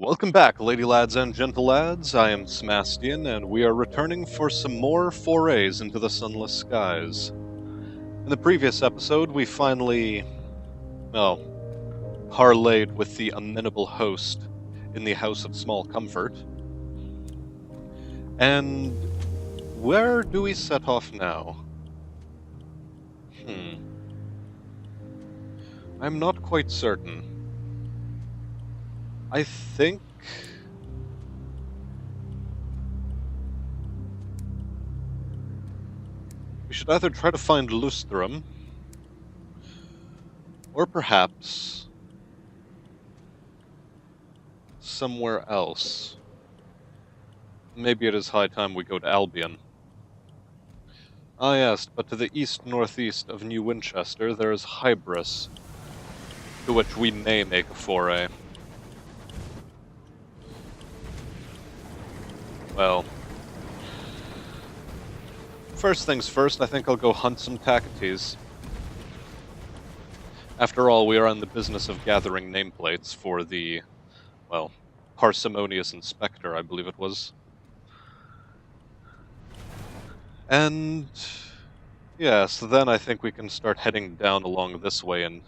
Welcome back, lady lads and gentle lads. I am Smastian, and we are returning for some more forays into the Sunless Skies. In the previous episode, we finally, well, parlayed with the amenable host in the House of Small Comfort. And where do we set off now? I'm not quite certain. I think we should either try to find Lustrum, or perhaps somewhere else. Maybe it is high time we go to Albion. Ah yes, but to the east-northeast of New Winchester there is Hybris, to which we may make a foray. Well, first things first, I think I'll go hunt some Tacites. After all, we are in the business of gathering nameplates for the, well, Parsimonious Inspector, I believe it was. And yes, then I think we can start heading down along this way and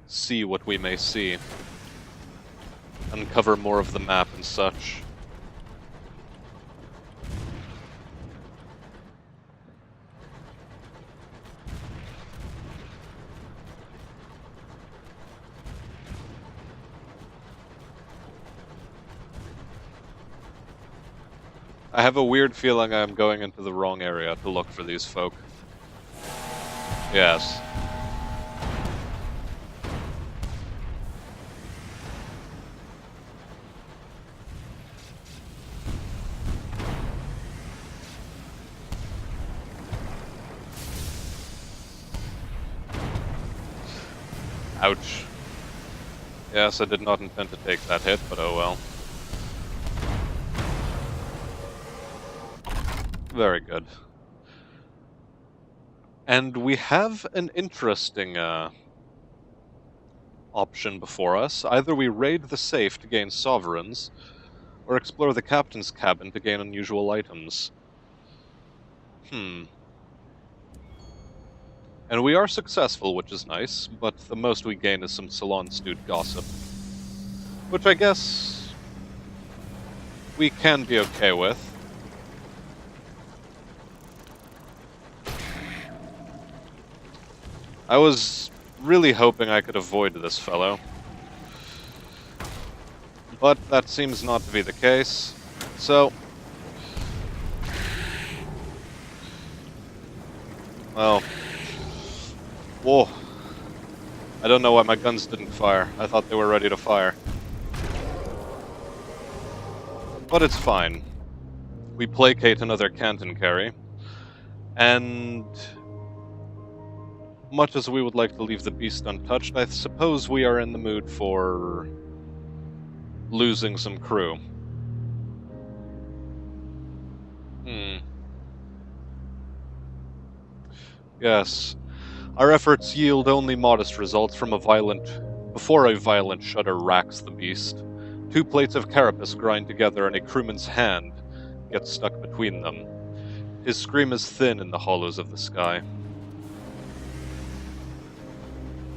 see what we may see. Uncover more of the map and such. I have a weird feeling I'm going into the wrong area to look for these folk. Yes. Ouch. Yes, I did not intend to take that hit, but oh well. Very good. And we have an interesting option before us. Either we raid the safe to gain sovereigns, or explore the captain's cabin to gain unusual items. And we are successful, which is nice, but the most we gain is some salon-stewed gossip. Which I guess we can be okay with. I was really hoping I could avoid this fellow. But that seems not to be the case. So, well, whoa. I don't know why my guns didn't fire. I thought they were ready to fire. But it's fine. We placate another canton carry. And much as we would like to leave the beast untouched, I suppose we are in the mood for losing some crew. Yes. Our efforts yield only modest results before a violent shudder racks the beast. 2 plates of carapace grind together and a crewman's hand gets stuck between them. His scream is thin in the hollows of the sky.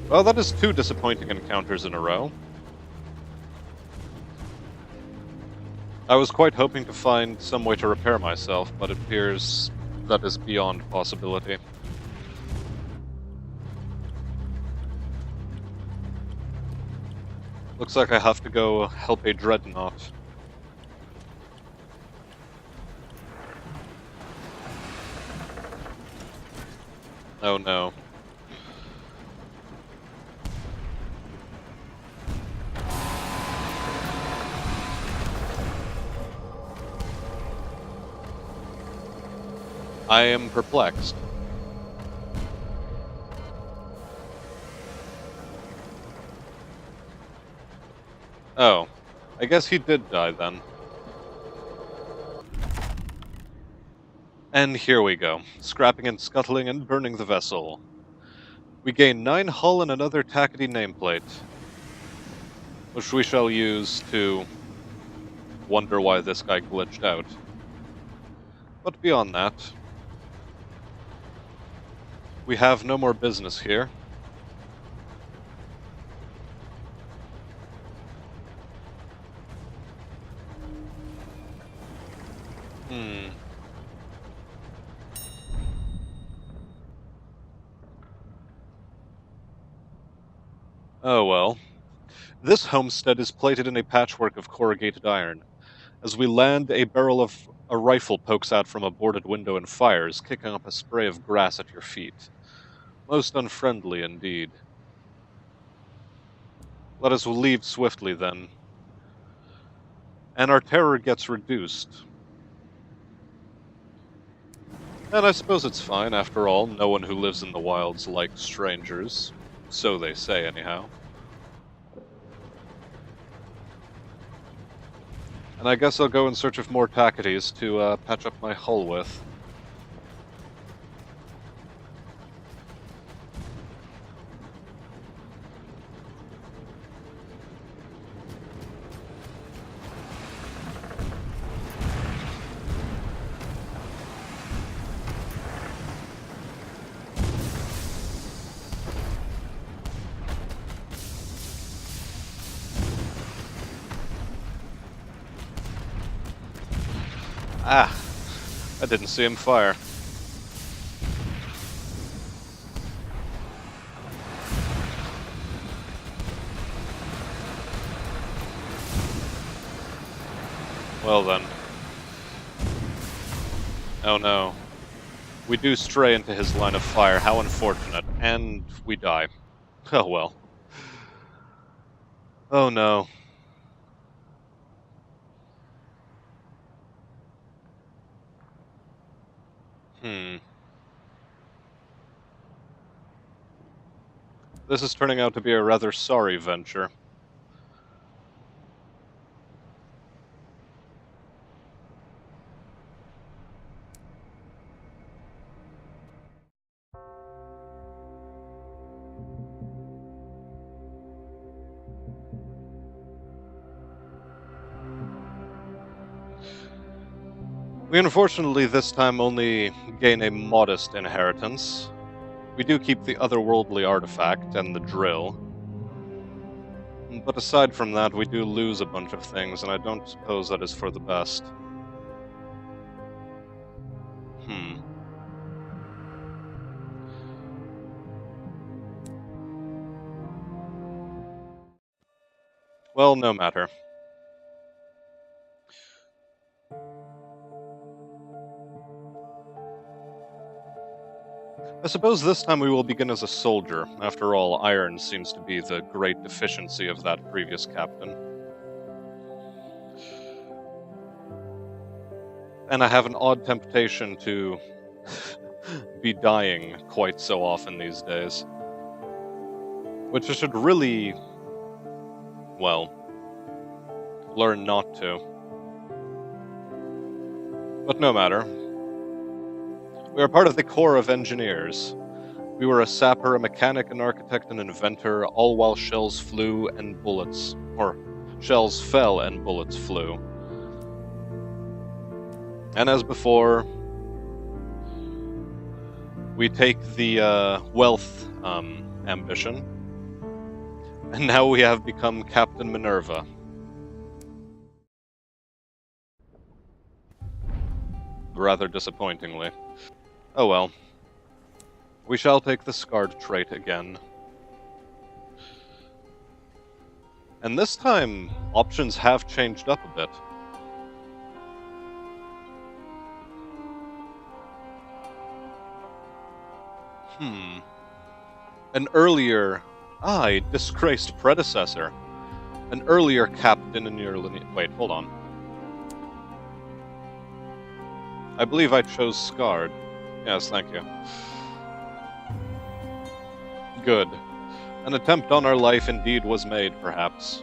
Well, that is 2 disappointing encounters in a row. I was quite hoping to find some way to repair myself, but it appears that is beyond possibility. Looks like I have to go help a dreadnought. Oh no. I am perplexed. Oh, I guess he did die then. And here we go, scrapping and scuttling and burning the vessel. We gain 9 hull and another tackety nameplate, which we shall use to wonder why this guy glitched out. But beyond that, we have no more business here. Oh well. This homestead is plated in a patchwork of corrugated iron. As we land, a barrel of a rifle pokes out from a boarded window and fires, kicking up a spray of grass at your feet. Most unfriendly indeed. Let us leave swiftly, then. And our terror gets reduced. And I suppose it's fine, after all. No one who lives in the wilds likes strangers. So they say, anyhow. And I guess I'll go in search of more Tacites to patch up my hull with. Ah, I didn't see him fire. Well then. Oh no. We do stray into his line of fire, how unfortunate, and we die. Oh well. Oh no. This is turning out to be a rather sorry venture. We unfortunately this time only gain a modest inheritance. We do keep the otherworldly artifact and the drill. But aside from that, we do lose a bunch of things, and I don't suppose that is for the best. Well, no matter. I suppose this time we will begin as a soldier. After all, iron seems to be the great deficiency of that previous captain. And I have an odd temptation to be dying quite so often these days. Which I should really, well, learn not to. But no matter. We are part of the Corps of Engineers. We were a sapper, a mechanic, an architect, an inventor, all while shells flew and bullets, or shells fell and bullets flew. And as before, we take the wealth ambition, and now we have become Captain Minerva. Rather disappointingly. Oh well. We shall take the Scarred trait again. And this time, options have changed up a bit. An earlier... a disgraced predecessor. An earlier captain in your lineage... Wait, hold on. I believe I chose Scarred. Yes, thank you. Good. An attempt on our life indeed was made, perhaps.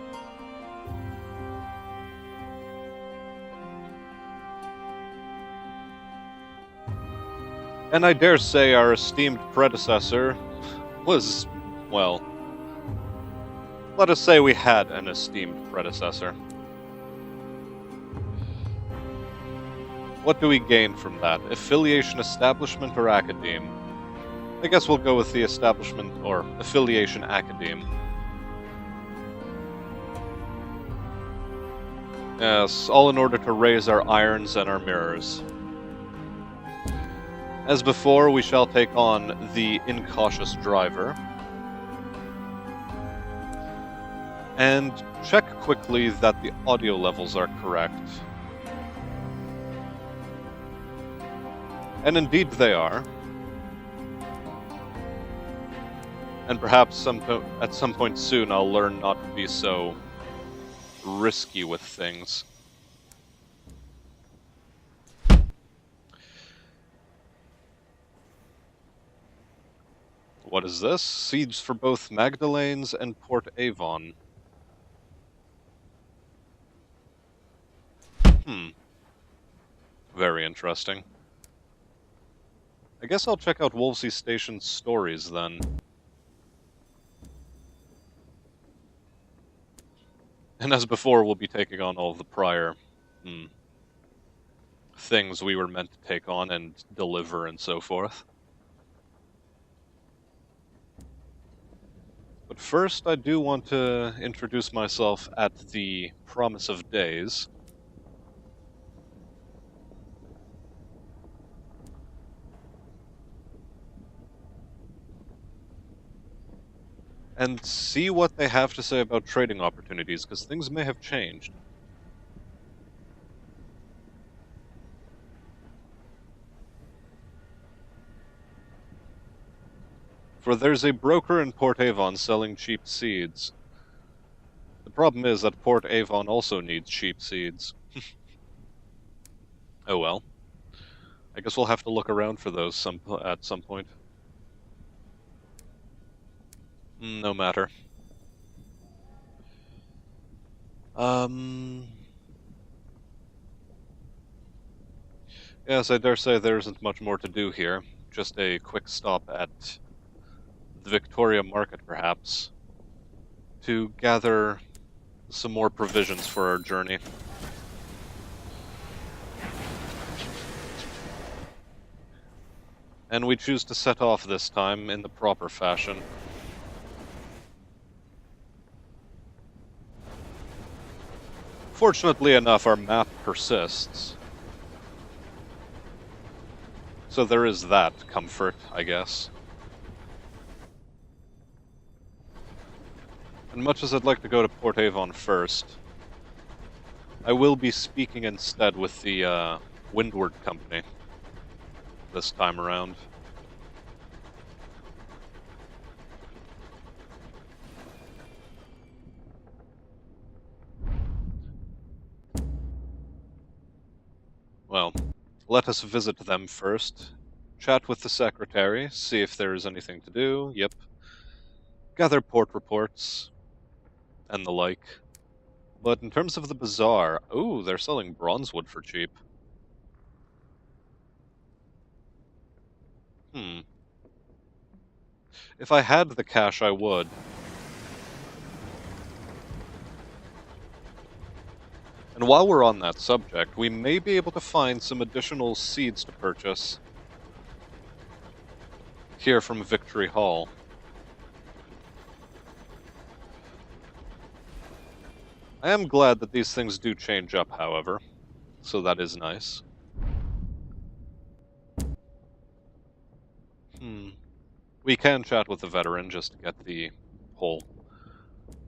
And I dare say our esteemed predecessor was, well, let us say we had an esteemed predecessor. What do we gain from that? Affiliation, establishment, or academe? I guess we'll go with the establishment or affiliation academe. Yes, all in order to raise our irons and our mirrors. As before, we shall take on the incautious driver. And check quickly that the audio levels are correct. And indeed they are. And perhaps at some point soon I'll learn not to be so risky with things. What is this? Seeds for both Magdalene's and Port Avon. Very interesting. I guess I'll check out Wolvesey Station's stories then. And as before, we'll be taking on all of the prior things we were meant to take on and deliver and so forth. But first, I do want to introduce myself at the Promise of Days. And see what they have to say about trading opportunities, because things may have changed. For there's a broker in Port Avon selling cheap seeds. The problem is that Port Avon also needs cheap seeds. Oh well. I guess we'll have to look around for those at some point. No matter. Yes, I dare say there isn't much more to do here. Just a quick stop at the Victoria Market, perhaps, to gather some more provisions for our journey. And we choose to set off this time in the proper fashion. Fortunately enough, our map persists. So there is that comfort, I guess. And much as I'd like to go to Port Avon first, I will be speaking instead with the Windward Company this time around. Well, let us visit them first, chat with the secretary, see if there is anything to do, yep. Gather port reports, and the like. But in terms of the bazaar, ooh, they're selling bronzewood for cheap. If I had the cash, I would. And while we're on that subject, we may be able to find some additional seeds to purchase here from Victory Hall. I am glad that these things do change up, however, so that is nice. We can chat with the veteran just to get the whole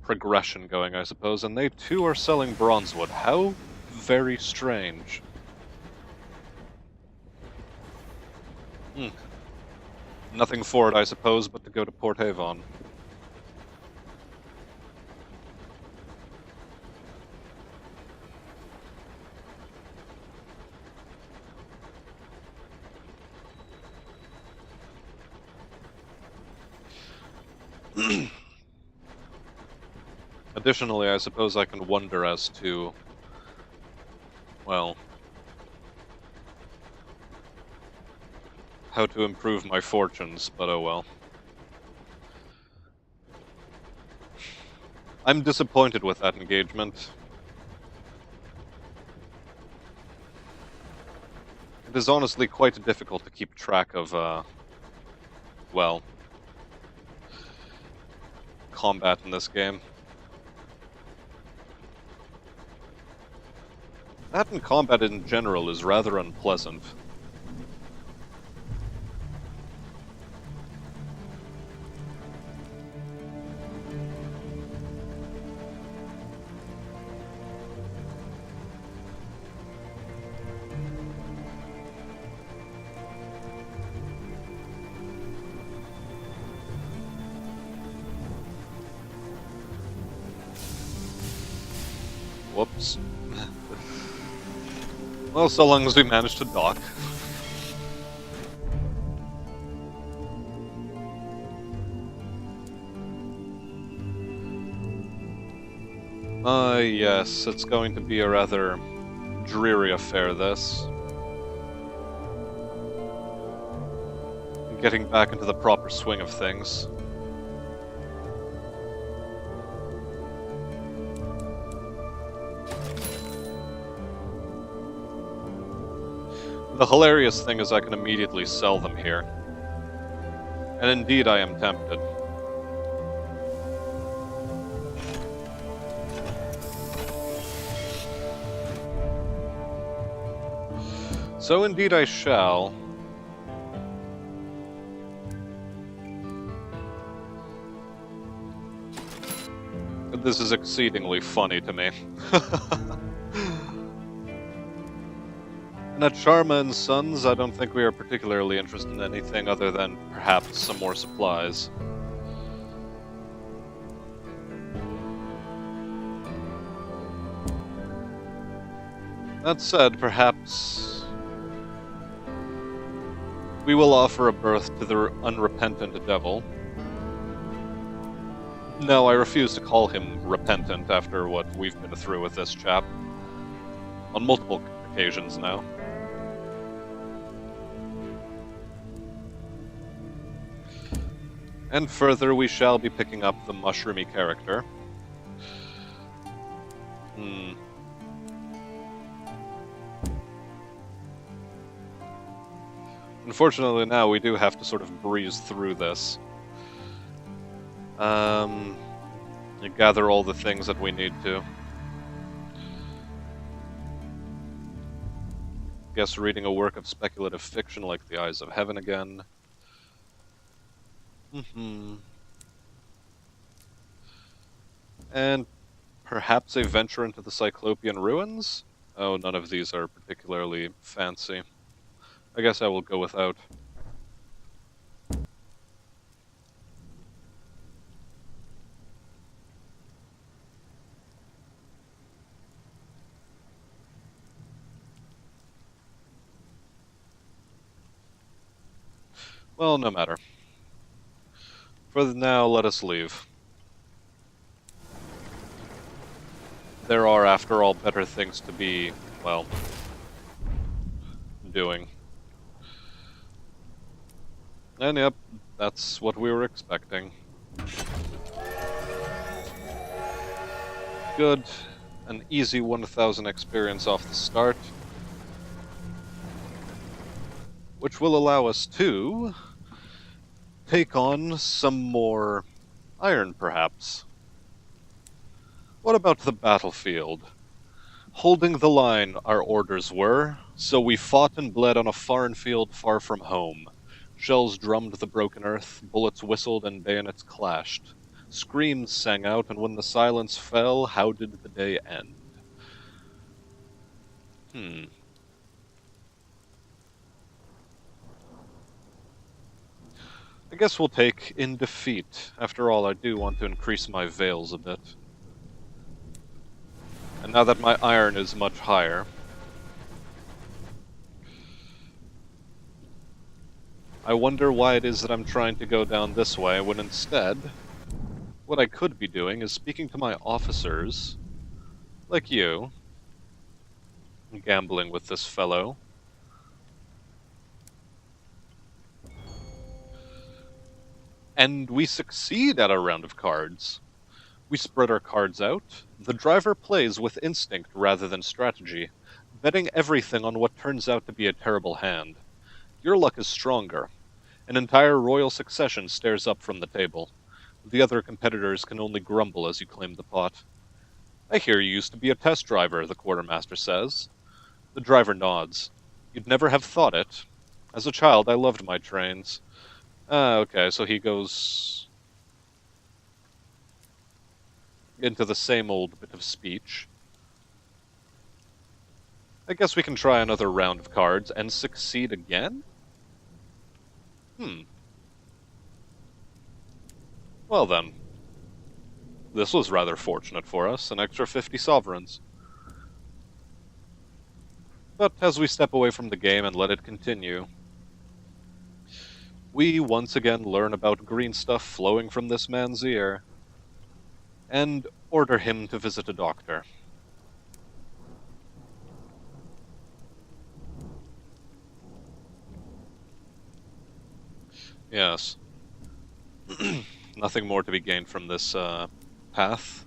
progression going, I suppose, and they too are selling bronzewood. How very strange. Nothing for it, I suppose, but to go to Port Avon. Additionally, I suppose I can wonder as to, well, how to improve my fortunes, but oh well. I'm disappointed with that engagement. It is honestly quite difficult to keep track of, well, combat in this game. That and combat in general is rather unpleasant. Whoops. Well, so long as we manage to dock. Yes, it's going to be a rather dreary affair, this. Getting back into the proper swing of things. The hilarious thing is I can immediately sell them here. And indeed I am tempted. So indeed I shall. This is exceedingly funny to me. And at Sharma and Sons, I don't think we are particularly interested in anything other than perhaps some more supplies. That said, perhaps we will offer a berth to the unrepentant devil. No, I refuse to call him repentant after what we've been through with this chap. On multiple occasions now. And further, we shall be picking up the mushroomy character. Unfortunately now we do have to sort of breeze through this. Gather all the things that we need to. Guess reading a work of speculative fiction like The Eyes of Heaven again. And perhaps a venture into the Cyclopean ruins? Oh, none of these are particularly fancy. I guess I will go without. Well, no matter. For now, let us leave. There are, after all, better things to be, well, doing. And yep, that's what we were expecting. Good. An easy 1000 experience off the start. Which will allow us to take on some more iron, perhaps. What about the battlefield? Holding the line, our orders were, so we fought and bled on a foreign field far from home. Shells drummed the broken earth, bullets whistled and bayonets clashed. Screams sang out, and when the silence fell, how did the day end? I guess we'll take In Defeat. After all, I do want to increase my veils a bit. And now that my iron is much higher, I wonder why it is that I'm trying to go down this way, when instead, what I could be doing is speaking to my officers, like you, gambling with this fellow. And we succeed at a round of cards. We spread our cards out. The driver plays with instinct rather than strategy. betting everything on what turns out to be a terrible hand. Your luck is stronger. An entire royal succession stares up from the table. The other competitors can only grumble as you claim the pot. I hear you used to be a test driver, the quartermaster says. The driver nods. You'd never have thought it. As a child, I loved my trains. Okay, so he goes into the same old bit of speech. I guess we can try another round of cards and succeed again? Well then. This was rather fortunate for us, an extra 50 sovereigns. But as we step away from the game and let it continue, we once again learn about green stuff flowing from this man's ear, and order him to visit a doctor. Yes. Nothing more to be gained from this path.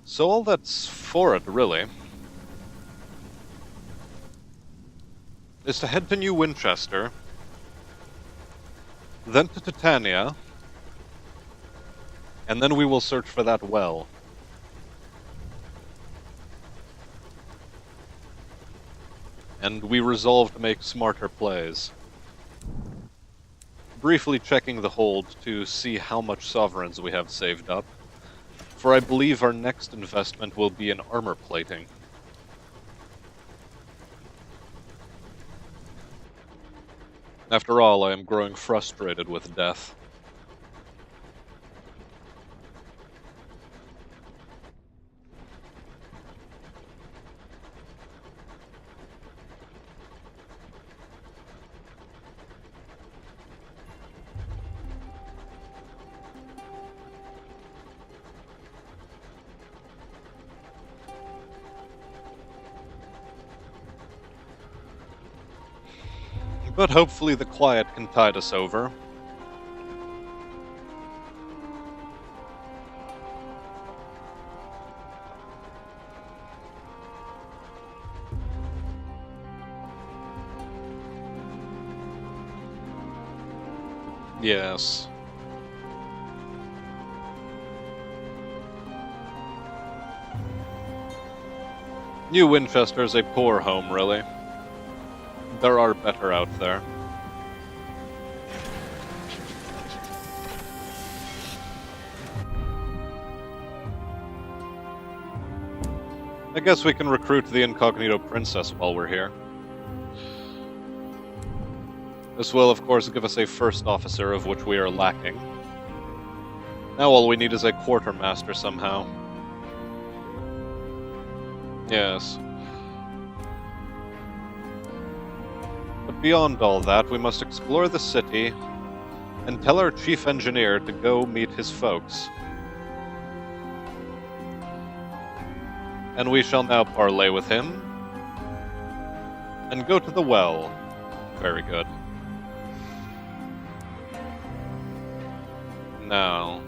So all that's for it, really, is to head to New Winchester, then to Titania, and then we will search for that well. And we resolve to make smarter plays. Briefly checking the hold to see how much sovereigns we have saved up, for I believe our next investment will be in armor plating. After all, I am growing frustrated with death. But hopefully the quiet can tide us over. Yes. New Winchester's a poor home, really. There are better out there. I guess we can recruit the Incognito Princess while we're here. This will, of course, give us a first officer, of which we are lacking. Now all we need is a quartermaster somehow. Yes. But beyond all that, we must explore the city and tell our chief engineer to go meet his folks. And we shall now parley with him and go to the well. Very good. Now,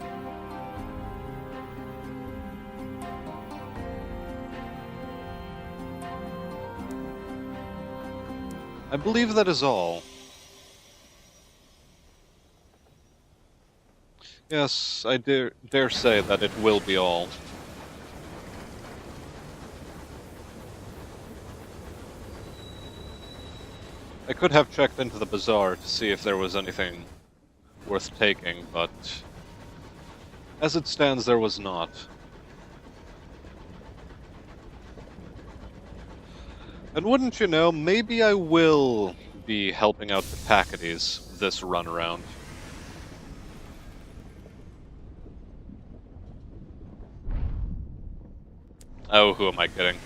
I believe that is all. Yes, I dare say that it will be all. I could have checked into the bazaar to see if there was anything worth taking, but as it stands, there was not. And wouldn't you know, maybe I will be helping out the Packaties this run around. Oh, who am I kidding?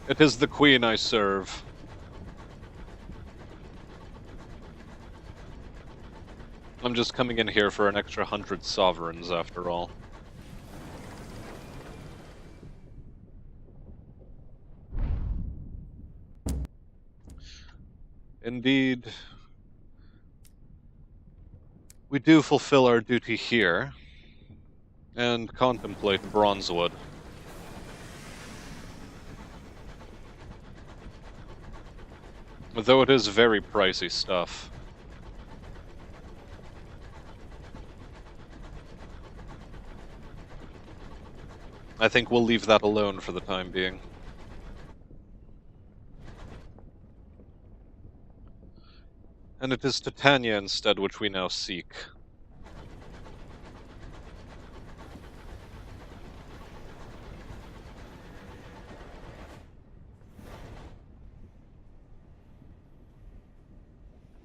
It is the Queen I serve. I'm just coming in here for an extra 100 sovereigns, after all. Indeed, we do fulfill our duty here, and contemplate Bronzewood. Though it is very pricey stuff. I think we'll leave that alone for the time being. And it is Titania instead which we now seek.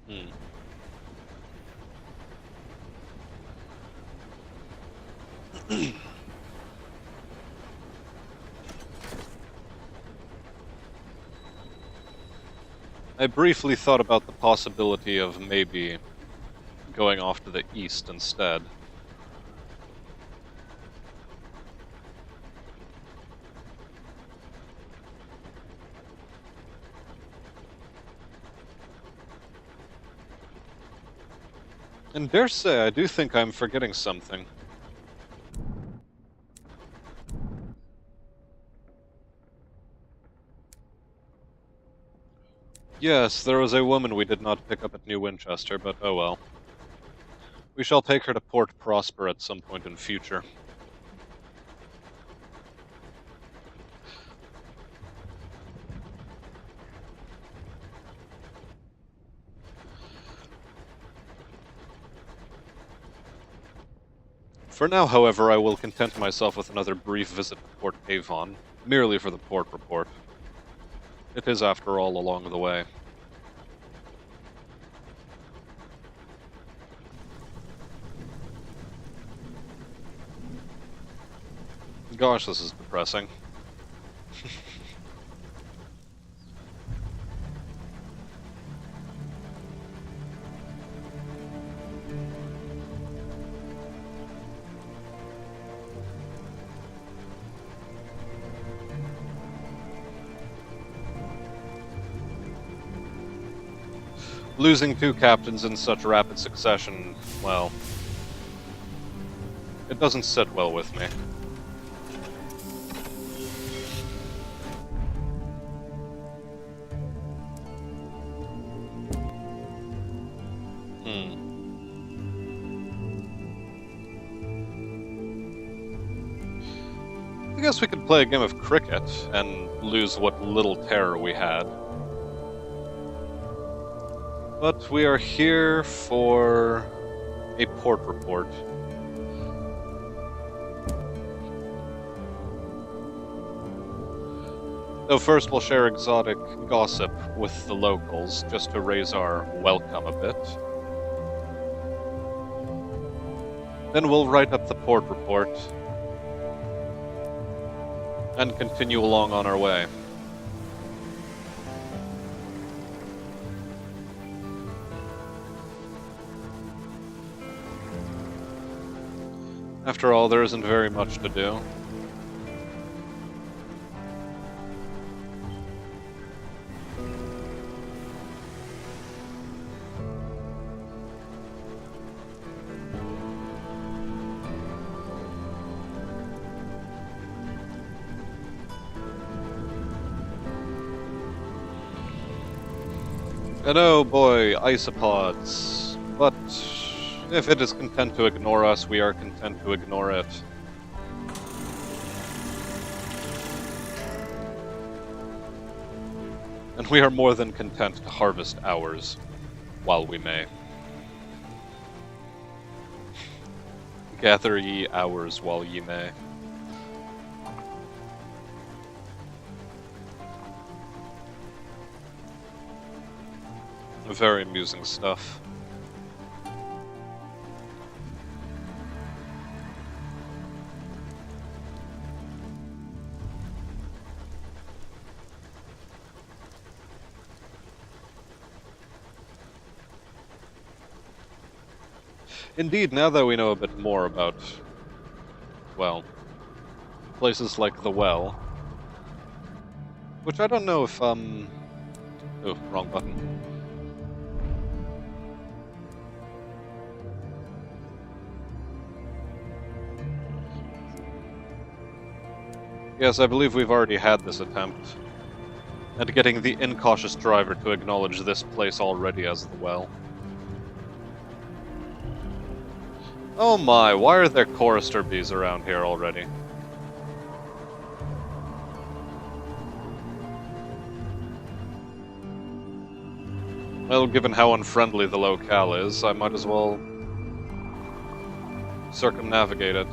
Hmm. I briefly thought about the possibility of maybe going off to the east instead. And dare say, I do think I'm forgetting something. Yes, there was a woman we did not pick up at New Winchester, but oh well. We shall take her to Port Prosper at some point in future. For now, however, I will content myself with another brief visit to Port Avon, merely for the port report. It is, after all, along the way. Gosh, this is depressing. Losing two captains in such rapid succession, well, it doesn't sit well with me. I guess we could play a game of cricket and lose what little terror we had. But we are here for a port report. So first we'll share exotic gossip with the locals, just to raise our welcome a bit. Then we'll write up the port report and continue along on our way. After all, there isn't very much to do. And oh boy, isopods. But if it is content to ignore us, we are content to ignore it. And we are more than content to harvest ours, while we may. Gather ye ours while ye may. Very amusing stuff. Indeed, now that we know a bit more about, well, places like the Well, which I don't know if, oh, wrong button. Yes, I believe we've already had this attempt. and getting the incautious driver to acknowledge this place already as the well. Oh my, why are there chorister bees around here already? Well, given how unfriendly the locale is, I might as well circumnavigate it.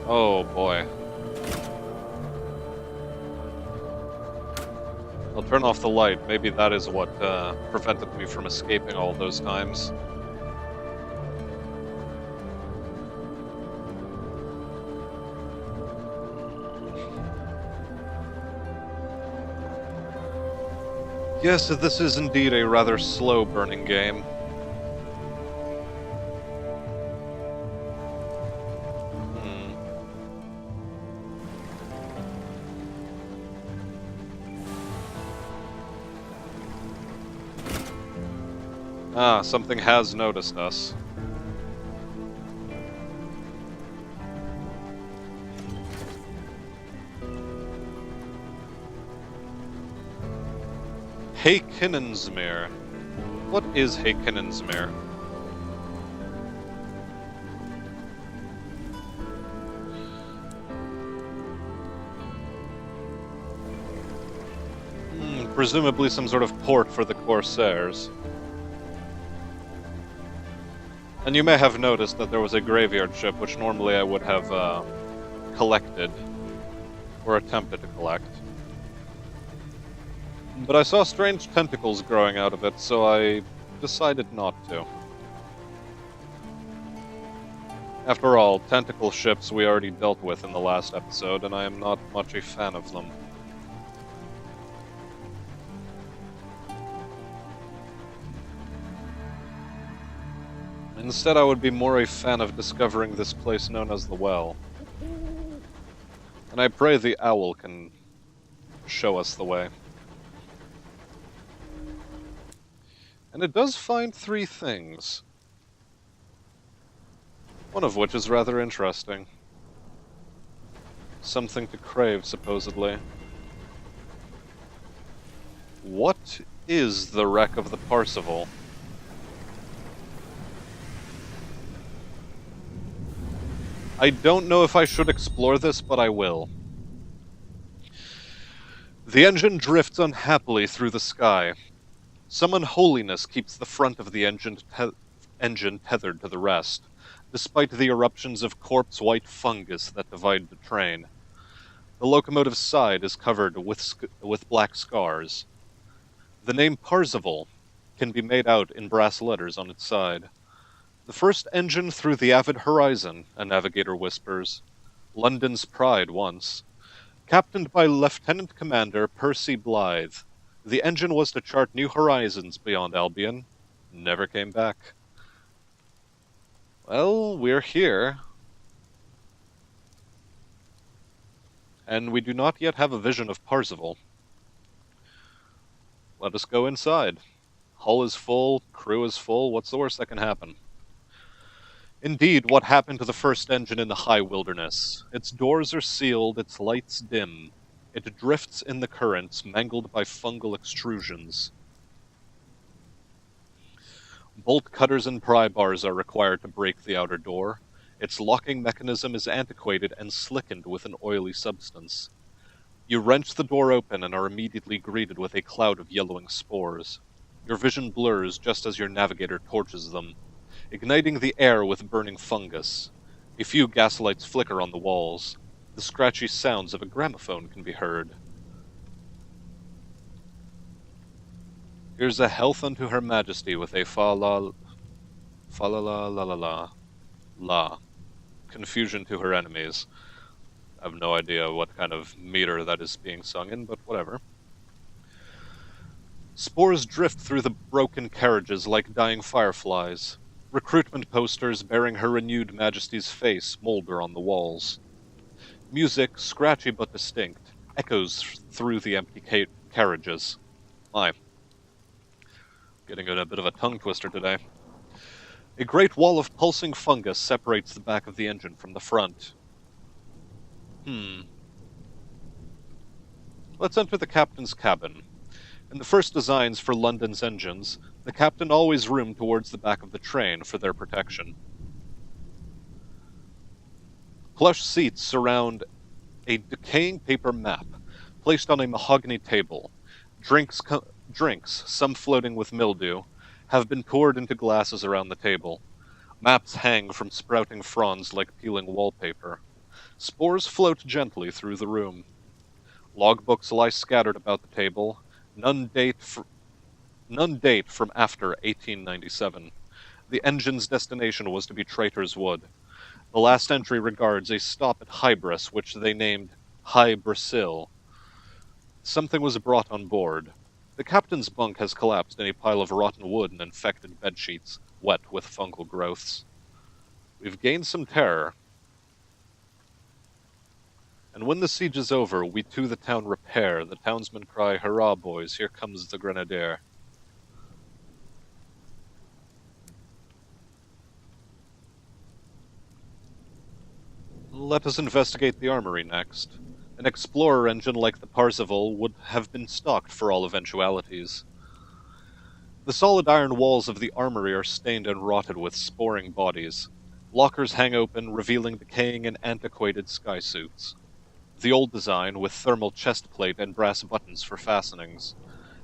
Oh boy. I'll turn off the light. Maybe that is what prevented me from escaping all those times. Yes, this is indeed a rather slow-burning game. Ah, something has noticed us. Heikinnensmere. What is Heikinnensmere? Presumably some sort of port for the Corsairs. And you may have noticed that there was a graveyard ship, which normally I would have collected, or attempted to collect. But I saw strange tentacles growing out of it, so I decided not to. After all, tentacle ships we already dealt with in the last episode, and I am not much a fan of them. Instead, I would be more a fan of discovering this place known as the Well. And I pray the owl can show us the way. And it does find 3 things. One of which is rather interesting. Something to crave, supposedly. What is the wreck of the Parzival? I don't know if I should explore this, but I will. The engine drifts unhappily through the sky. Some unholiness keeps the front of the engine tethered to the rest, despite the eruptions of corpse-white fungus that divide the train. The locomotive's side is covered with black scars. The name Parzival can be made out in brass letters on its side. The first engine through the avid horizon, a navigator whispers. London's pride once. Captained by Lieutenant Commander Percy Blythe, the engine was to chart new horizons beyond Albion. Never came back. Well, we're here. And we do not yet have a vision of Parzival. Let us go inside. Hull is full, crew is full, what's the worst that can happen? Indeed, what happened to the first engine in the high wilderness? Its doors are sealed, its lights dim. It drifts in the currents, mangled by fungal extrusions. Bolt cutters and pry bars are required to break the outer door. Its locking mechanism is antiquated and slickened with an oily substance. You wrench the door open and are immediately greeted with a cloud of yellowing spores. Your vision blurs just as your navigator torches them, igniting the air with burning fungus. A few gaslights flicker on the walls. The scratchy sounds of a gramophone can be heard. Here's a health unto her majesty with a fa-la-la-la-la. La. Confusion to her enemies. I have no idea what kind of meter that is being sung in, but whatever. Spores drift through the broken carriages like dying fireflies. Recruitment posters bearing her renewed majesty's face molder on the walls. Music, scratchy but distinct, echoes through the empty carriages. My. Getting a bit of a tongue twister today. A great wall of pulsing fungus separates the back of the engine from the front. Let's enter the captain's cabin. In the first designs for London's engines, the captain always roomed towards the back of the train for their protection. Plush seats surround a decaying paper map, placed on a mahogany table. Drinks, some floating with mildew, have been poured into glasses around the table. Maps hang from sprouting fronds like peeling wallpaper. Spores float gently through the room. Logbooks lie scattered about the table, none date from after 1897. The engine's destination was to be Traitor's Wood. The last entry regards a stop at Hybris, which they named High Brasil. Something was brought on board. The captain's bunk has collapsed in a pile of rotten wood and infected bedsheets, wet with fungal growths. We've gained some terror. And when the siege is over, we to the town repair. The townsmen cry, "Hurrah, boys, here comes the grenadier." Let us investigate the armory next. An explorer engine like the Parzival would have been stocked for all eventualities. The solid iron walls of the armory are stained and rotted with sporing bodies. Lockers hang open, revealing decaying and antiquated skysuits. The old design, with thermal chest plate and brass buttons for fastenings.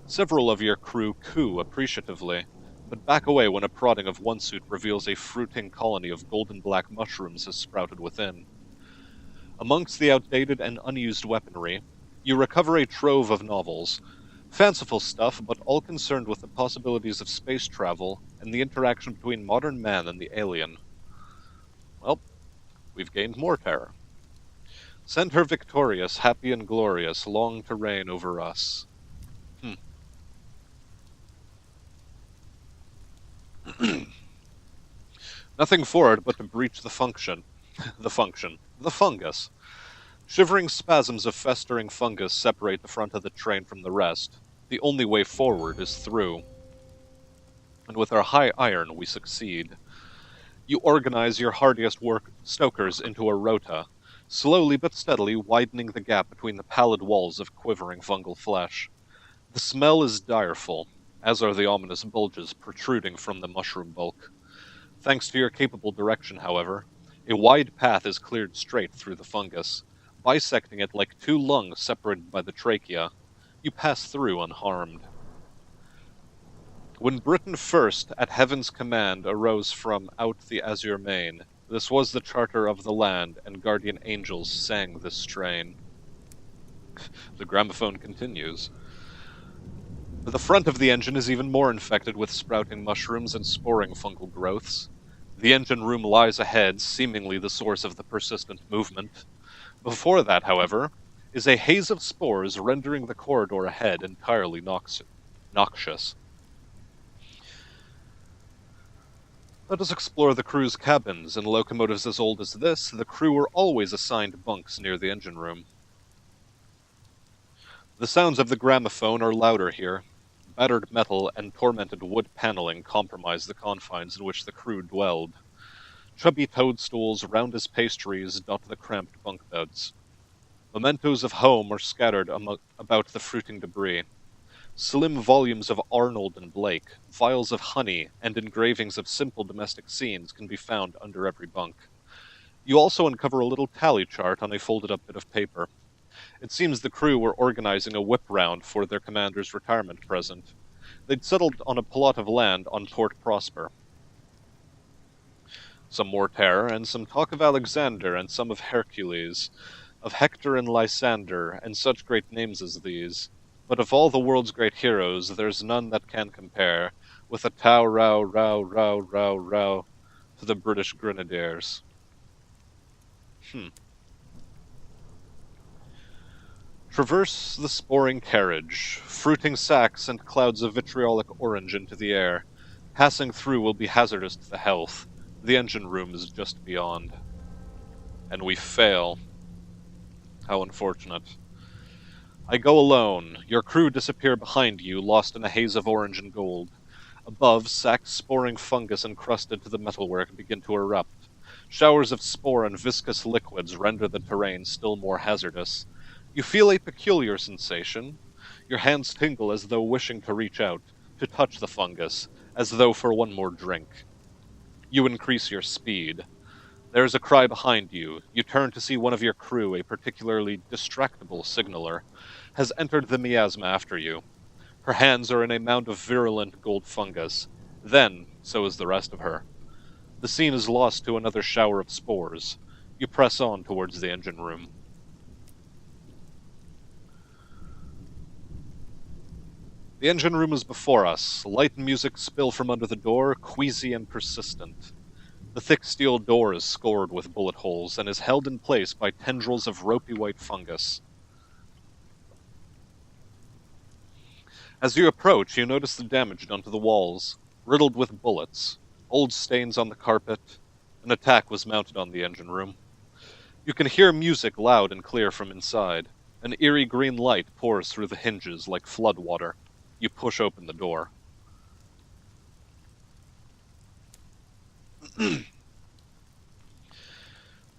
Several of your crew coo appreciatively, but back away when a prodding of one suit reveals a fruiting colony of golden black mushrooms has sprouted within. Amongst the outdated and unused weaponry, you recover a trove of novels. Fanciful stuff, but all concerned with the possibilities of space travel and the interaction between modern man and the alien. Well, we've gained more terror. Send her victorious, happy and glorious, long to reign over us. Nothing for it but to breach the fungus. Shivering spasms of festering fungus separate the front of the train from the rest. The only way forward is through. And with our high iron, we succeed. You organize your hardiest stokers into a rota, slowly but steadily widening the gap between the pallid walls of quivering fungal flesh. The smell is direful, as are the ominous bulges protruding from the mushroom bulk. Thanks to your capable direction, however, a wide path is cleared straight through the fungus. Bisecting it like two lungs separated by the trachea, you pass through unharmed. When Britain first, at heaven's command, arose from out the azure main, this was the charter of the land, and guardian angels sang this strain. The gramophone continues. The front of the engine is even more infected with sprouting mushrooms and sporing fungal growths. The engine room lies ahead, seemingly the source of the persistent movement. Before that, however, is a haze of spores rendering the corridor ahead entirely noxious. Let us explore the crew's cabins. In locomotives as old as this, the crew were always assigned bunks near the engine room. The sounds of the gramophone are louder here. Battered metal and tormented wood paneling compromise the confines in which the crew dwelled. Chubby toadstools, round as pastries, dot the cramped bunk beds. Mementos of home are scattered about the fruiting debris. Slim volumes of Arnold and Blake, vials of honey, and engravings of simple domestic scenes can be found under every bunk. You also uncover a little tally chart on a folded-up bit of paper. It seems the crew were organizing a whip round for their commander's retirement present. They'd settled on a plot of land on Port Prosper. Some more terror, and some talk of Alexander, and some of Hercules, of Hector and Lysander, and such great names as these. But of all the world's great heroes, there's none that can compare with a tow-row-row-row-row-row to the British Grenadiers. Traverse the sporing carriage. Fruiting sacks and clouds of vitriolic orange into the air. Passing through will be hazardous to the health. The engine room is just beyond. And we fail. How unfortunate. I go alone. Your crew disappear behind you, lost in a haze of orange and gold. Above, sacks sporing fungus encrusted to the metalwork begin to erupt. Showers of spore and viscous liquids render the terrain still more hazardous. You feel a peculiar sensation. Your hands tingle as though wishing to reach out, to touch the fungus, as though for one more drink. You increase your speed. There is a cry behind you. You turn to see one of your crew, a particularly distractible signaler, has entered the miasma after you. Her hands are in a mound of virulent gold fungus. Then, so is the rest of her. The scene is lost to another shower of spores. You press on towards the engine room. The engine room is before us. Light and music spill from under the door, queasy and persistent. The thick steel door is scored with bullet holes and is held in place by tendrils of ropey white fungus. As you approach, you notice the damage done to the walls, riddled with bullets, old stains on the carpet. An attack was mounted on the engine room. You can hear music loud and clear from inside. An eerie green light pours through the hinges like flood water. You push open the door.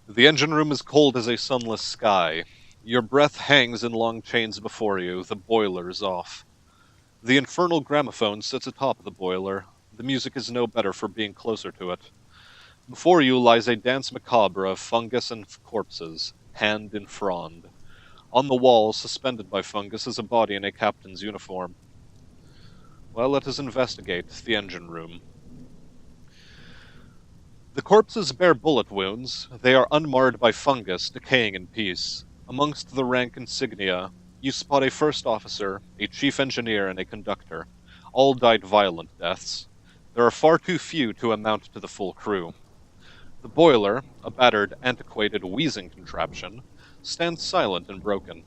The engine room is cold as a sunless sky. Your breath hangs in long chains before you. The boiler is off. The infernal gramophone sits atop the boiler. The music is no better for being closer to it. Before you lies a dance macabre of fungus and corpses, hand in frond. On the wall, suspended by fungus, is a body in a captain's uniform. Well, let us investigate the engine room. The corpses bear bullet wounds. They are unmarred by fungus, decaying in peace. Amongst the rank insignia, you spot a first officer, a chief engineer, and a conductor. All died violent deaths. There are far too few to amount to the full crew. The boiler, a battered, antiquated, wheezing contraption, stands silent and broken.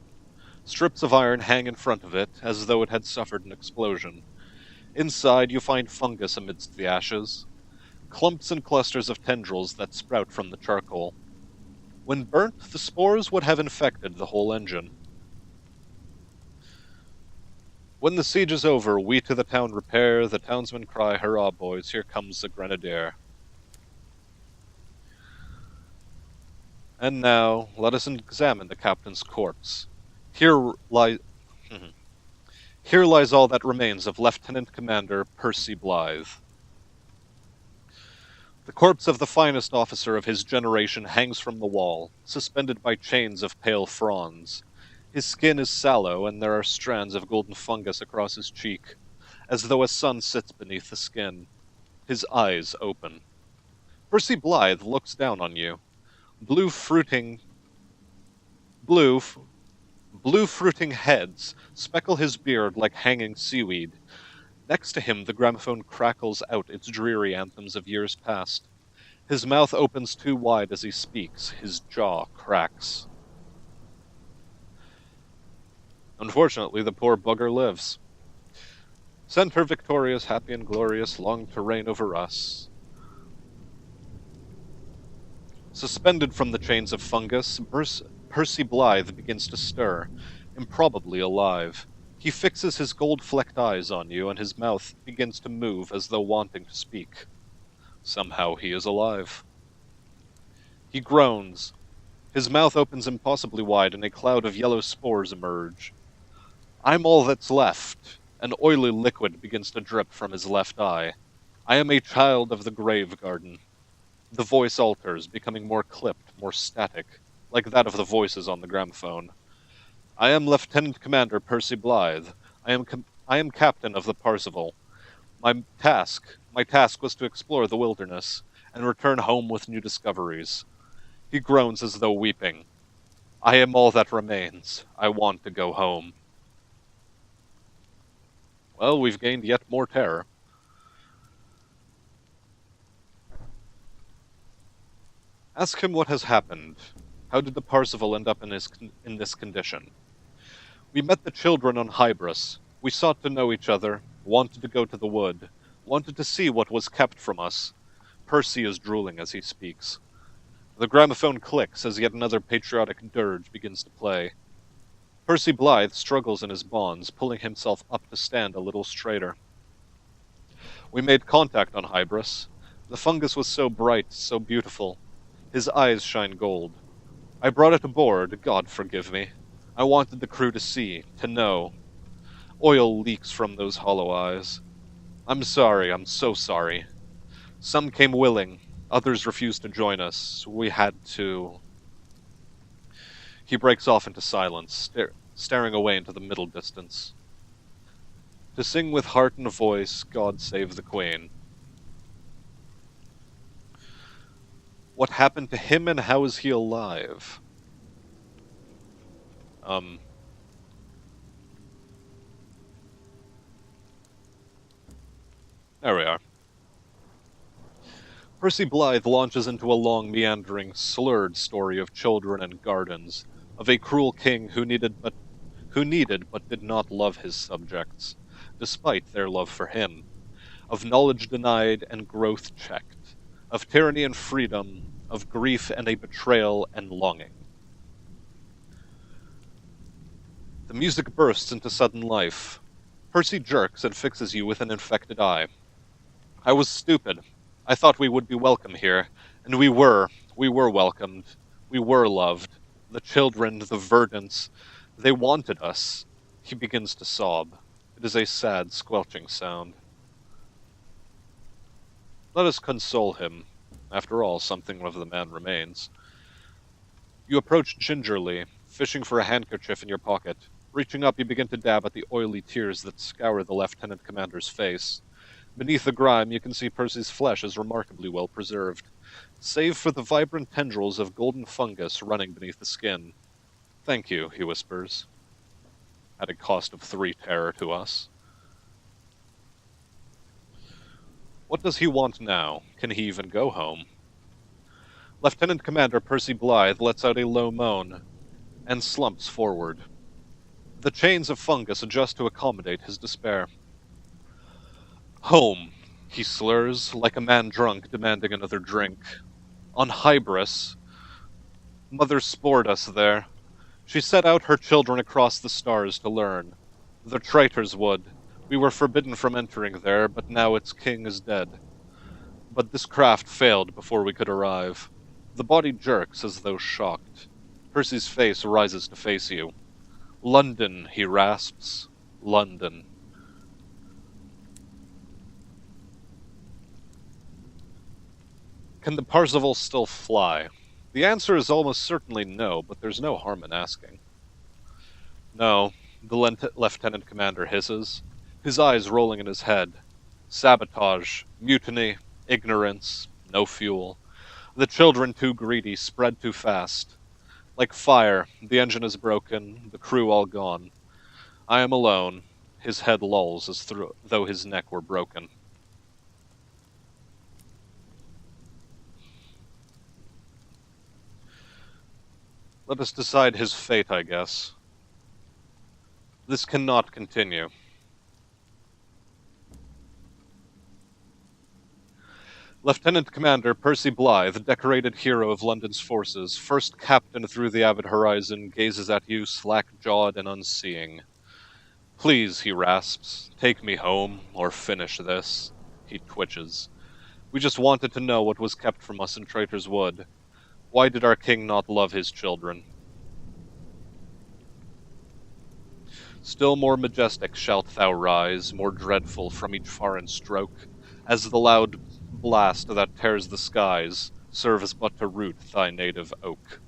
Strips of iron hang in front of it, as though it had suffered an explosion. Inside, you find fungus amidst the ashes, clumps and clusters of tendrils that sprout from the charcoal. When burnt, the spores would have infected the whole engine. When the siege is over, we to the town repair, the townsmen cry, "Hurrah, boys, here comes the grenadier." And now, let us examine the captain's corpse. Here lies all that remains of Lieutenant Commander Percy Blythe. The corpse of the finest officer of his generation hangs from the wall, suspended by chains of pale fronds. His skin is sallow, and there are strands of golden fungus across his cheek, as though a sun sits beneath the skin. His eyes open. Percy Blythe looks down on you. Blue fruiting heads speckle his beard like hanging seaweed. Next to him, the gramophone crackles out its dreary anthems of years past. His mouth opens too wide as he speaks. His jaw cracks. Unfortunately, the poor bugger lives. Send her victorious, happy and glorious, long to reign over us. Suspended from the chains of fungus, Percy Blythe begins to stir, improbably alive. He fixes his gold-flecked eyes on you, and his mouth begins to move as though wanting to speak. Somehow he is alive. He groans. His mouth opens impossibly wide, and a cloud of yellow spores emerge. "I'm all that's left." An oily liquid begins to drip from his left eye. "I am a child of the grave garden." The voice alters, becoming more clipped, more static, like that of the voices on the gramophone. "I am Lieutenant Commander Percy Blythe. I am captain of the Parzival. My task was to explore the wilderness, and return home with new discoveries." He groans as though weeping. "I am all that remains. I want to go home." Well, we've gained yet more terror. Ask him what has happened. How did the Parzival end up in this condition? We met the children on Hybris. We sought to know each other, wanted to go to the wood, wanted to see what was kept from us. Percy is drooling as he speaks. The gramophone clicks as yet another patriotic dirge begins to play. Percy Blythe struggles in his bonds, pulling himself up to stand a little straighter. We made contact on Hybris. The fungus was so bright, so beautiful. His eyes shine gold. I brought it aboard, God forgive me. I wanted the crew to see, to know. Oil leaks from those hollow eyes. I'm sorry, I'm so sorry. Some came willing, others refused to join us. We had to... He breaks off into silence, staring away into the middle distance. To sing with heart and voice, God save the Queen. What happened to him and how is he alive? There we are. Percy Blythe launches into a long, meandering, slurred story of children and gardens, of a cruel king who needed but did not love his subjects, despite their love for him, of knowledge denied and growth checked, of tyranny and freedom, of grief and a betrayal and longing. The music bursts into sudden life. Percy jerks and fixes you with an infected eye. I was stupid. I thought we would be welcome here, and we were. We were welcomed. We were loved. The children, the verdants, they wanted us. He begins to sob. It is a sad, squelching sound. Let us console him. After all, something of the man remains. You approach gingerly, fishing for a handkerchief in your pocket. Reaching up, you begin to dab at the oily tears that scour the Lieutenant Commander's face. Beneath the grime, you can see Percy's flesh is remarkably well preserved, save for the vibrant tendrils of golden fungus running beneath the skin. Thank you, he whispers, at a cost of 3 terror to us. What does he want now? Can he even go home? Lieutenant Commander Percy Blythe lets out a low moan, and slumps forward. The chains of fungus adjust to accommodate his despair. Home, he slurs, like a man drunk demanding another drink. On Hybris, Mother spored us there. She set out her children across the stars to learn. The traitors would. We were forbidden from entering there, but now its king is dead. But this craft failed before we could arrive. The body jerks as though shocked. Percy's face rises to face you. London, he rasps. London. Can the Parzival still fly? The answer is almost certainly no, but there's no harm in asking. No, the Lieutenant Commander hisses, his eyes rolling in his head. Sabotage, mutiny, ignorance, no fuel. The children too greedy, spread too fast. Like fire, the engine is broken, the crew all gone. I am alone. His head lolls as though his neck were broken. Let us decide his fate, I guess. This cannot continue. Lieutenant Commander Percy Blythe, decorated hero of London's forces, first captain through the avid horizon, gazes at you slack-jawed and unseeing. Please, he rasps, take me home, or finish this. He twitches. We just wanted to know what was kept from us in Traitor's Wood. Why did our king not love his children? Still more majestic shalt thou rise, more dreadful from each foreign stroke, as the loud blast that tears the skies serves but to root thy native oak.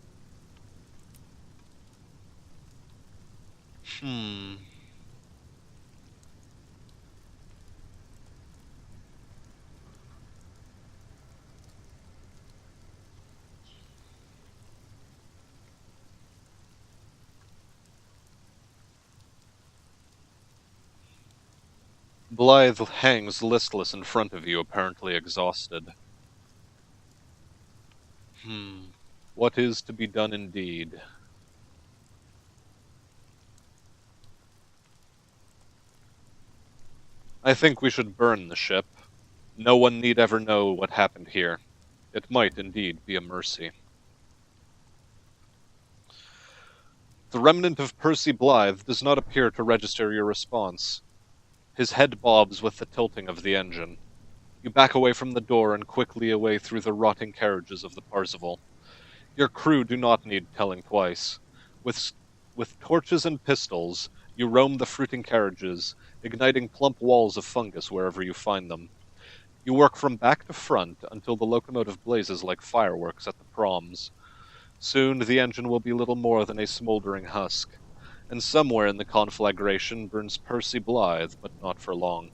Blythe hangs listless in front of you, apparently exhausted. What is to be done indeed? I think we should burn the ship. No one need ever know what happened here. It might indeed be a mercy. The remnant of Percy Blythe does not appear to register your response. His head bobs with the tilting of the engine. You back away from the door and quickly away through the rotting carriages of the Parzival. Your crew do not need telling twice. With With torches and pistols, you roam the fruiting carriages, igniting plump walls of fungus wherever you find them. You work from back to front until the locomotive blazes like fireworks at the proms. Soon the engine will be little more than a smoldering husk, and somewhere in the conflagration burns Percy Blythe, but not for long.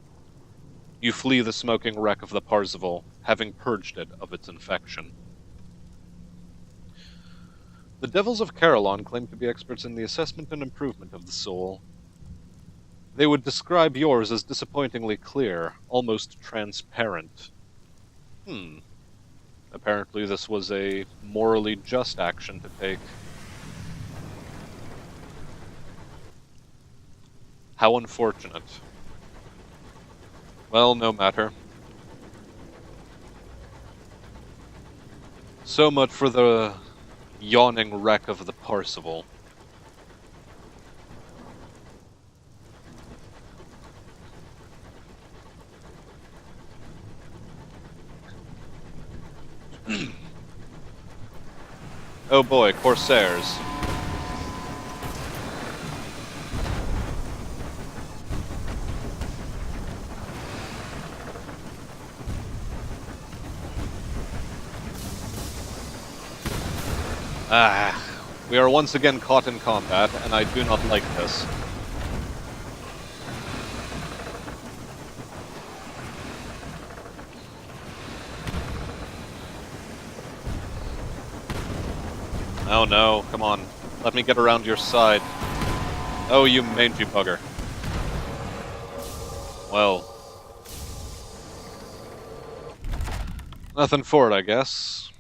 You flee the smoking wreck of the Parzival, having purged it of its infection. The Devils of Carillon claim to be experts in the assessment and improvement of the soul. They would describe yours as disappointingly clear, almost transparent. Apparently this was a morally just action to take. How unfortunate. Well, no matter. So much for the yawning wreck of the Parzival. Oh boy, Corsairs. We are once again caught in combat, and I do not like this. Oh no, come on. Let me get around your side. Oh, you mangy bugger. Well. Nothing for it, I guess.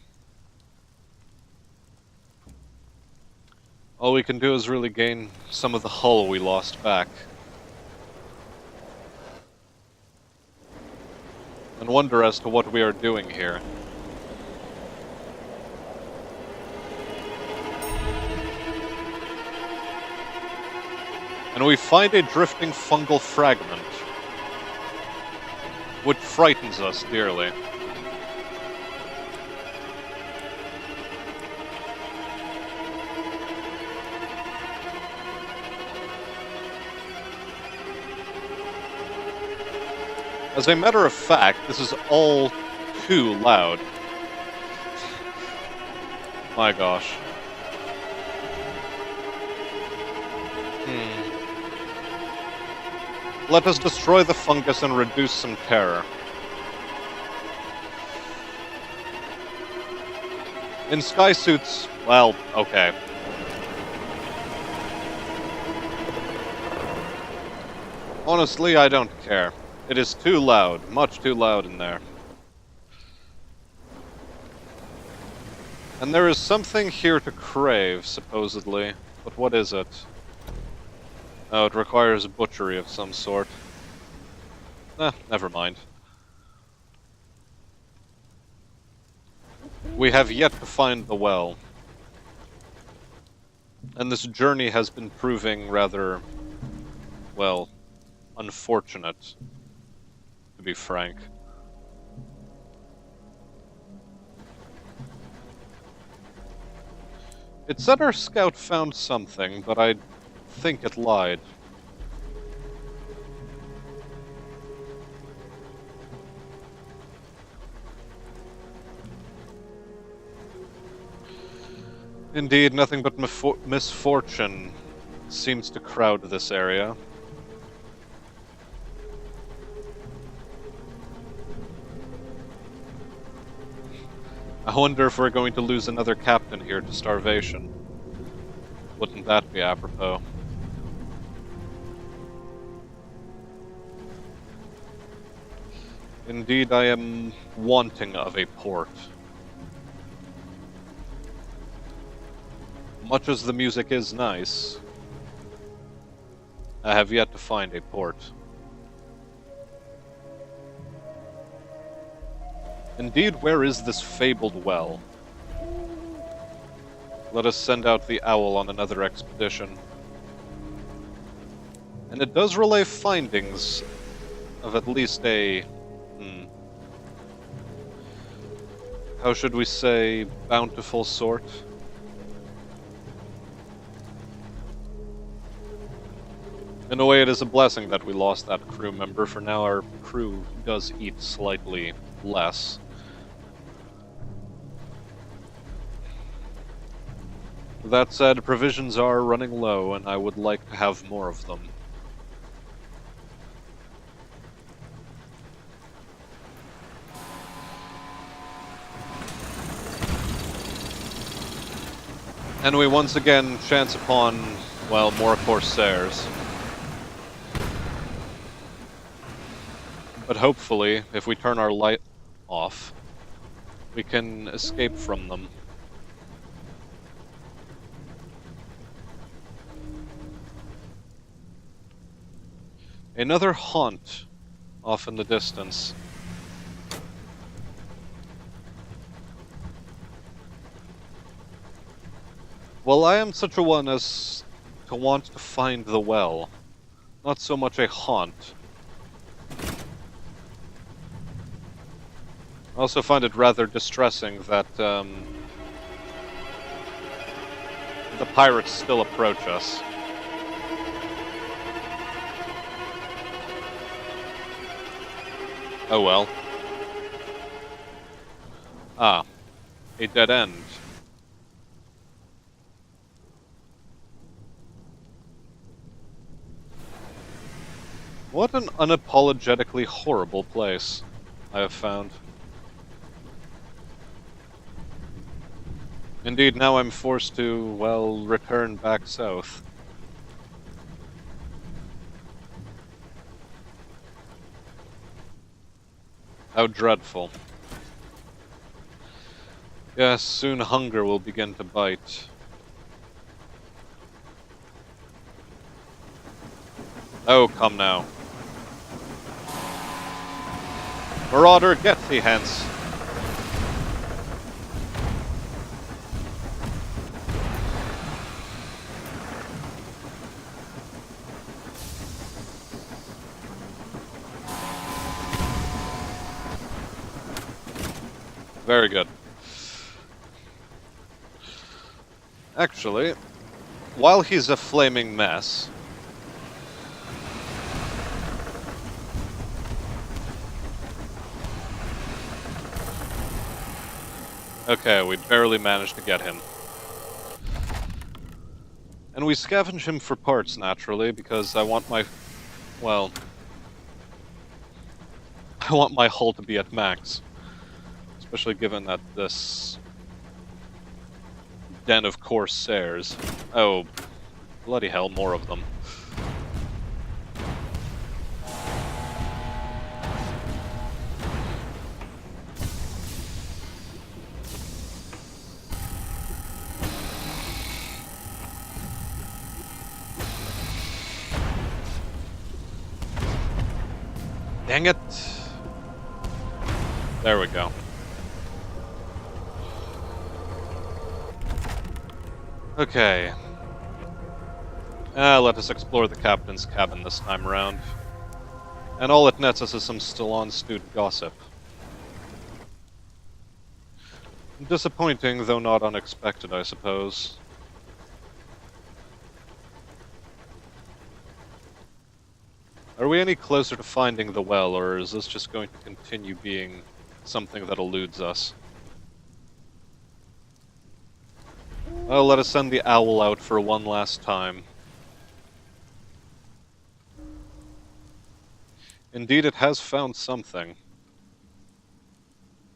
All we can do is really gain some of the hull we lost back. And wonder as to what we are doing here. And we find a drifting fungal fragment, which frightens us dearly. As a matter of fact, this is all too loud. My gosh. Let us destroy the fungus and reduce some terror. In sky suits, well, okay. Honestly, I don't care. It is too loud, much too loud in there. And there is something here to crave, supposedly. But what is it? Oh, it requires a butchery of some sort. Never mind. We have yet to find the well. And this journey has been proving rather, well, unfortunate, to be frank. It said our scout found something, but I think it lied. Indeed, nothing but misfortune seems to crowd this area. I wonder if we're going to lose another captain here to starvation. Wouldn't that be apropos? Indeed, I am wanting of a port. Much as the music is nice, I have yet to find a port. Indeed, where is this fabled well? Let us send out the owl on another expedition. And it does relay findings of at least a... how should we say, bountiful sort? In a way, it is a blessing that we lost that crew member, for now our crew does eat slightly less. That said, provisions are running low, and I would like to have more of them. And we once again chance upon, well, more Corsairs. But hopefully, if we turn our light off, we can escape from them. Another haunt off in the distance. Well, I am such a one as to want to find the well, not so much a haunt. I also find it rather distressing that the pirates still approach us. Oh well. Ah, a dead end. What an unapologetically horrible place I have found. Indeed, now I'm forced to, well, return back south. How dreadful. Yes, soon hunger will begin to bite. Oh, come now. Marauder, get thee hence! Very good. Actually, while he's a flaming mess... Okay, we barely managed to get him. And we scavenge him for parts, naturally, because I want my... well... I want my hull to be at max. Especially given that this... den of Corsairs... Oh, bloody hell, more of them. Dang it! There we go. Okay. Let us explore the captain's cabin this time around. And all it nets us is some still-on-stewed gossip. Disappointing, though not unexpected, I suppose. Are we any closer to finding the well, or is this just going to continue being something that eludes us? Well, let us send the owl out for one last time. Indeed, it has found something.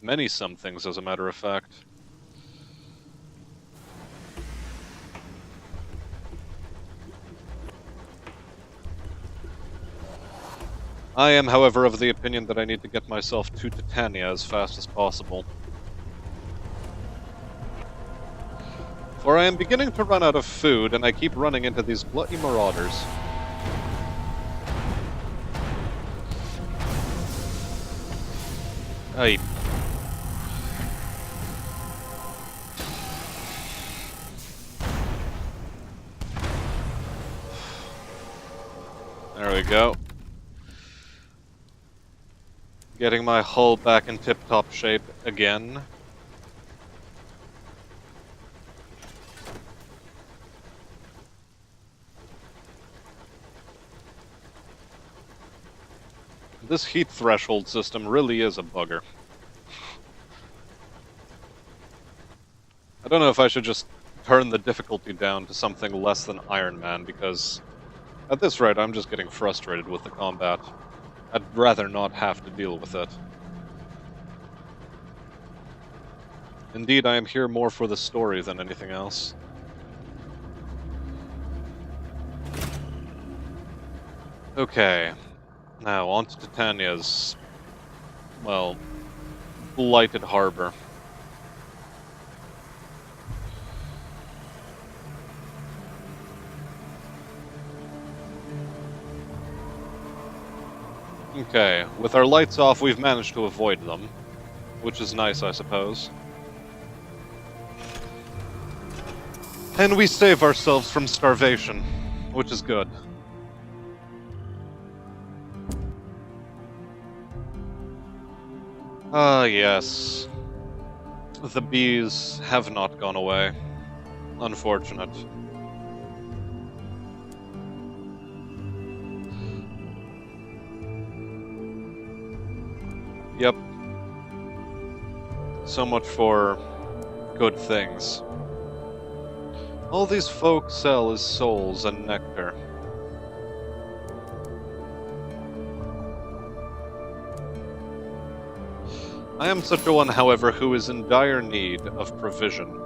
Many somethings, as a matter of fact. I am, however, of the opinion that I need to get myself to Titania as fast as possible. For I am beginning to run out of food, and I keep running into these bloody marauders. Aye. There we go. Getting my hull back in tip-top shape again. This heat threshold system really is a bugger. I don't know if I should just turn the difficulty down to something less than Iron Man, because at this rate I'm just getting frustrated with the combat. I'd rather not have to deal with it. Indeed, I am here more for the story than anything else. Okay, now on to Titania's, well, blighted harbor. Okay, with our lights off, we've managed to avoid them, which is nice, I suppose. And we save ourselves from starvation, which is good. Ah, yes. The bees have not gone away. Unfortunate. Yep. So much for good things. All these folk sell is souls and nectar. I am such a one, however, who is in dire need of provision.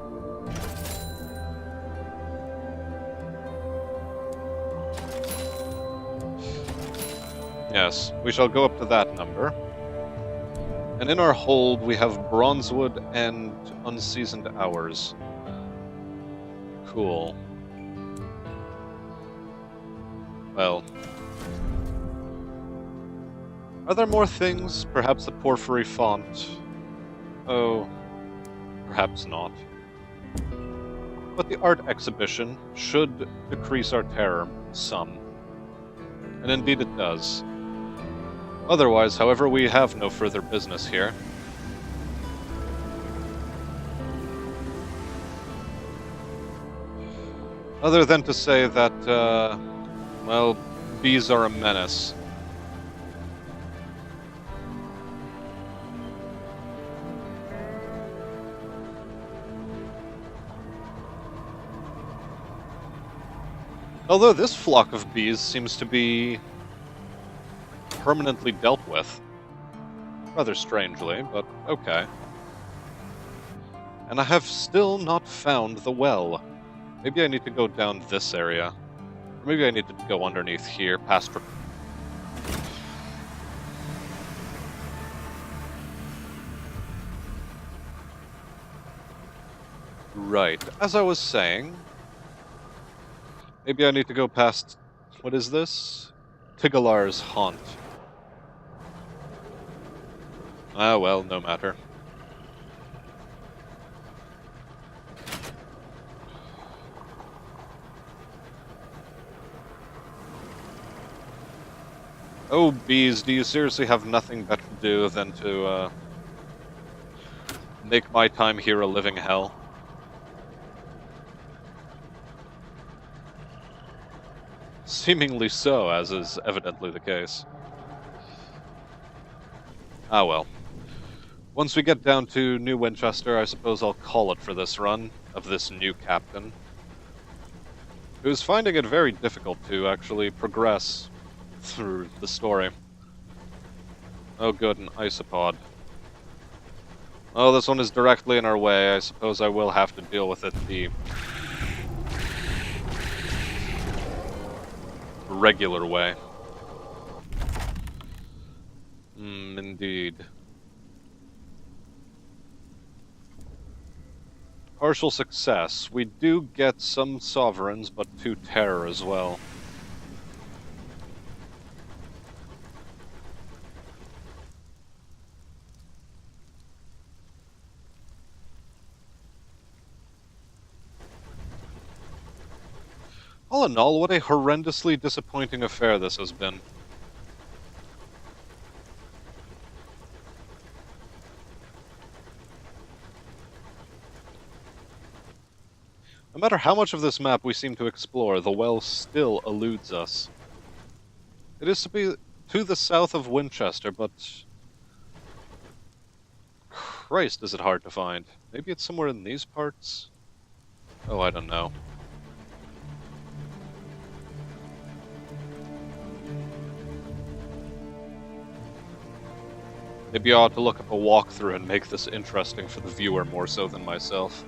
Yes, we shall go up to that number. And in our hold we have bronzewood and unseasoned hours. Cool. Well. Are there more things? Perhaps the porphyry font? Oh, perhaps not. But the art exhibition should decrease our terror some. And indeed it does. Otherwise, however, we have no further business here. Other than to say that, well, bees are a menace. Although this flock of bees seems to be permanently dealt with. Rather strangely, but okay. And I have still not found the well. Maybe I need to go down this area. Or maybe I need to go underneath here, past... Right, as I was saying... Maybe I need to go past... What is this? Tigalar's haunt. Ah, well, no matter. Oh, bees, do you seriously have nothing better to do than to, make my time here a living hell? Seemingly so, as is evidently the case. Ah well. Once we get down to New Winchester, I suppose I'll call it for this run of this new captain, who's finding it very difficult to actually progress through the story. Oh good, an isopod. Oh, this one is directly in our way. I suppose I will have to deal with it the regular way. Indeed. Partial success. We do get some sovereigns, but 2 terror as well. All in all, what a horrendously disappointing affair this has been. No matter how much of this map we seem to explore, the well still eludes us. It is to be to the south of Winchester, but Christ, is it hard to find. Maybe it's somewhere in these parts? Oh, I don't know. Maybe I ought to look up a walkthrough and make this interesting for the viewer more so than myself.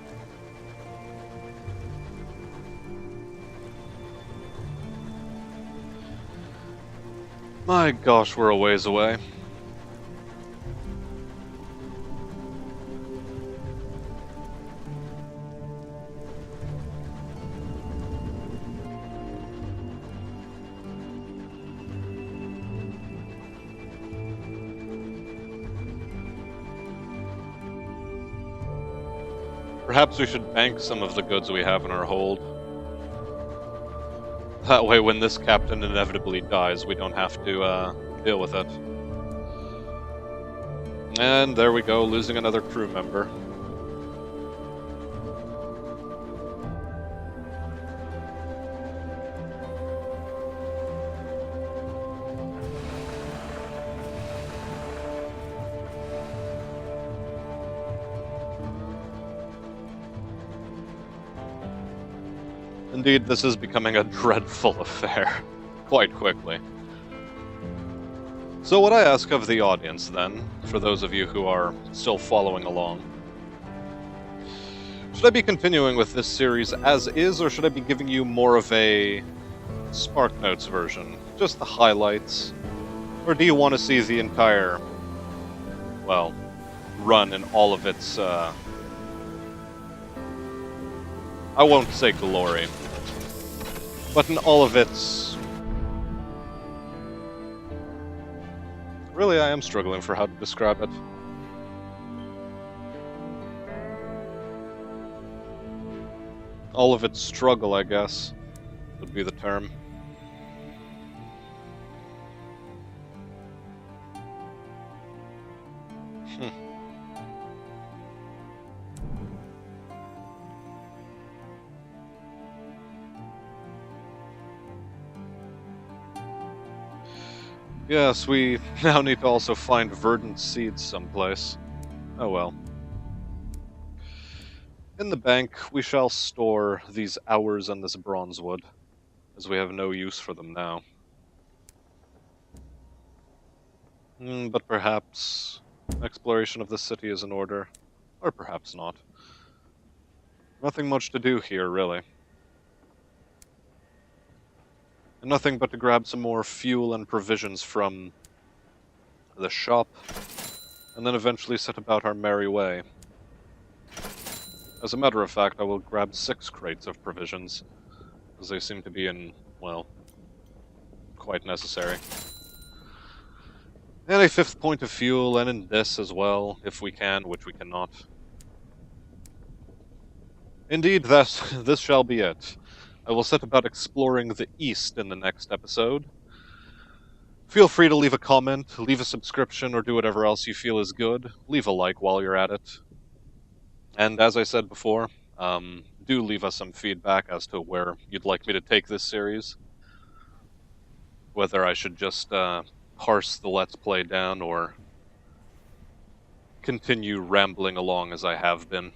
My gosh, we're a ways away. Perhaps we should bank some of the goods we have in our hold. That way, when this captain inevitably dies, we don't have to deal with it. And there we go, losing another crew member. Indeed, this is becoming a dreadful affair, quite quickly. So what I ask of the audience, then, for those of you who are still following along, should I be continuing with this series as is, or should I be giving you more of a SparkNotes version? Just the highlights? Or do you want to see the entire, well, run in all of its, I won't say glory, but in all of its... Really, I am struggling for how to describe it. All of its struggle, I guess, would be the term. Yes, we now need to also find verdant seeds someplace. Oh well. In the bank, we shall store these hours and this bronze wood, as we have no use for them now. But perhaps exploration of the city is in order, or perhaps not. Nothing much to do here, really. And nothing but to grab some more fuel and provisions from the shop, and then eventually set about our merry way. As a matter of fact, I will grab 6 crates of provisions, as they seem to be in, well, quite necessary. And a 5th point of fuel, and in this as well, if we can, which we cannot. Indeed, this shall be it. I will set about exploring the East in the next episode. Feel free to leave a comment, leave a subscription, or do whatever else you feel is good. Leave a like while you're at it. And as I said before, do leave us some feedback as to where you'd like me to take this series. Whether I should just parse the Let's Play down, or continue rambling along as I have been.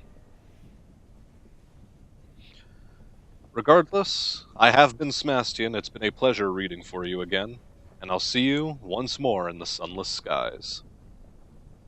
Regardless, I have been Smastian. It's been a pleasure reading for you again, and I'll see you once more in the Sunless Skies.